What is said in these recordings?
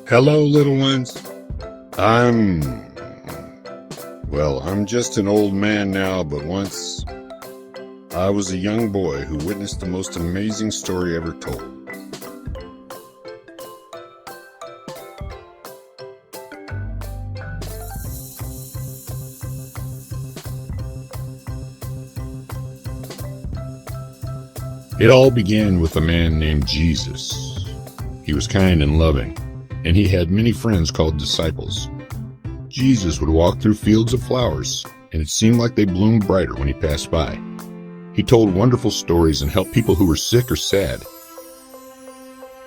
Hello, little ones. I'm just an old man now, but once I was a young boy who witnessed the most amazing story ever told. It all began with a man named Jesus. He was kind and loving, and he had many friends called disciples. Jesus would walk through fields of flowers, and it seemed like they bloomed brighter when he passed by. He told wonderful stories and helped people who were sick or sad.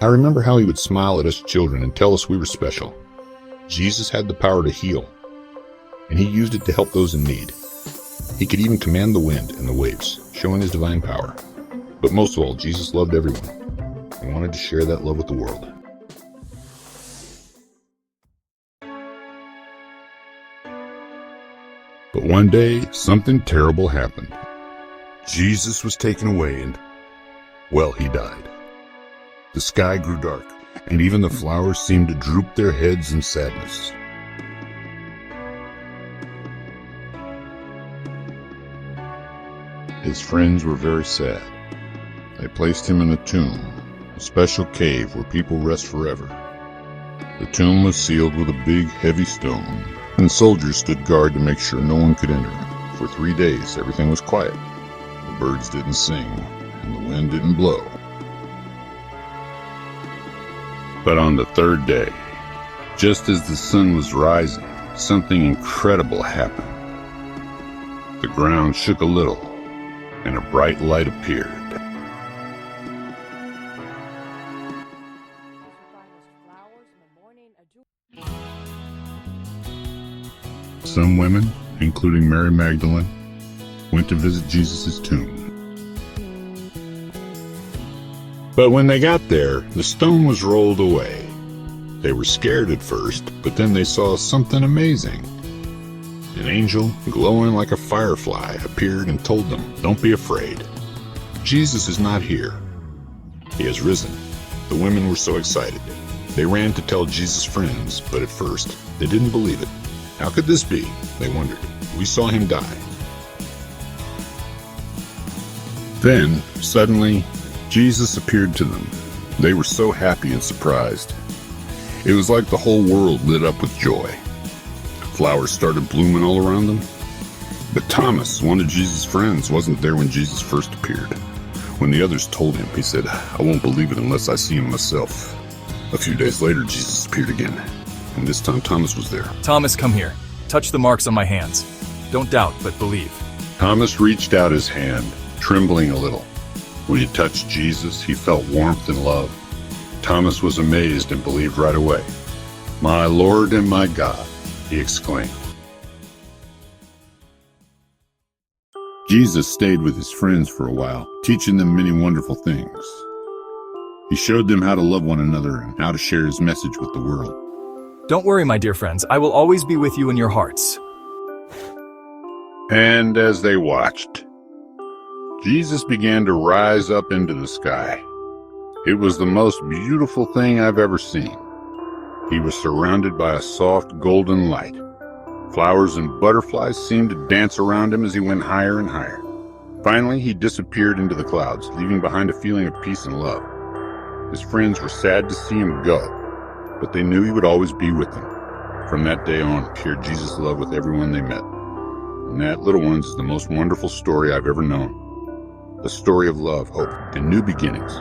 I remember how he would smile at us children and tell us we were special. Jesus had the power to heal, and he used it to help those in need. He could even command the wind and the waves, showing his divine power. But most of all, Jesus loved everyone and wanted to share that love with the world. But one day, something terrible happened. Jesus was taken away and, he died. The sky grew dark, and even the flowers seemed to droop their heads in sadness. His friends were very sad. They placed him in a tomb, a special cave where people rest forever. The tomb was sealed with a big, heavy stone, and soldiers stood guard to make sure no one could enter. For 3 days, everything was quiet. The birds didn't sing, and the wind didn't blow. But on the third day, just as the sun was rising, something incredible happened. The ground shook a little, and a bright light appeared. Some women, including Mary Magdalene, went to visit Jesus' tomb. But when they got there, the stone was rolled away. They were scared at first, but then they saw something amazing. An angel, glowing like a firefly, appeared and told them, "Don't be afraid. Jesus is not here. He has risen." The women were so excited. They ran to tell Jesus' friends, but at first, they didn't believe it. How could this be? They wondered. We saw him die. Then, suddenly, Jesus appeared to them. They were so happy and surprised. It was like the whole world lit up with joy. Flowers started blooming all around them. But Thomas, one of Jesus' friends, wasn't there when Jesus first appeared. When the others told him, he said, "I won't believe it unless I see him myself." A few days later, Jesus appeared again. And this time Thomas was there. "Thomas, come here. Touch the marks on my hands. Don't doubt, but believe." Thomas reached out his hand, trembling a little. When he touched Jesus, he felt warmth and love. Thomas was amazed and believed right away. "My Lord and my God," he exclaimed. Jesus stayed with his friends for a while, teaching them many wonderful things. He showed them how to love one another and how to share his message with the world. "Don't worry, my dear friends. I will always be with you in your hearts." And as they watched, Jesus began to rise up into the sky. It was the most beautiful thing I've ever seen. He was surrounded by a soft golden light. Flowers and butterflies seemed to dance around him as he went higher and higher. Finally, he disappeared into the clouds, leaving behind a feeling of peace and love. His friends were sad to see him go, but they knew he would always be with them. From that day on, shared Jesus' love with everyone they met. And that, little ones, is the most wonderful story I've ever known. A story of love, hope, and new beginnings.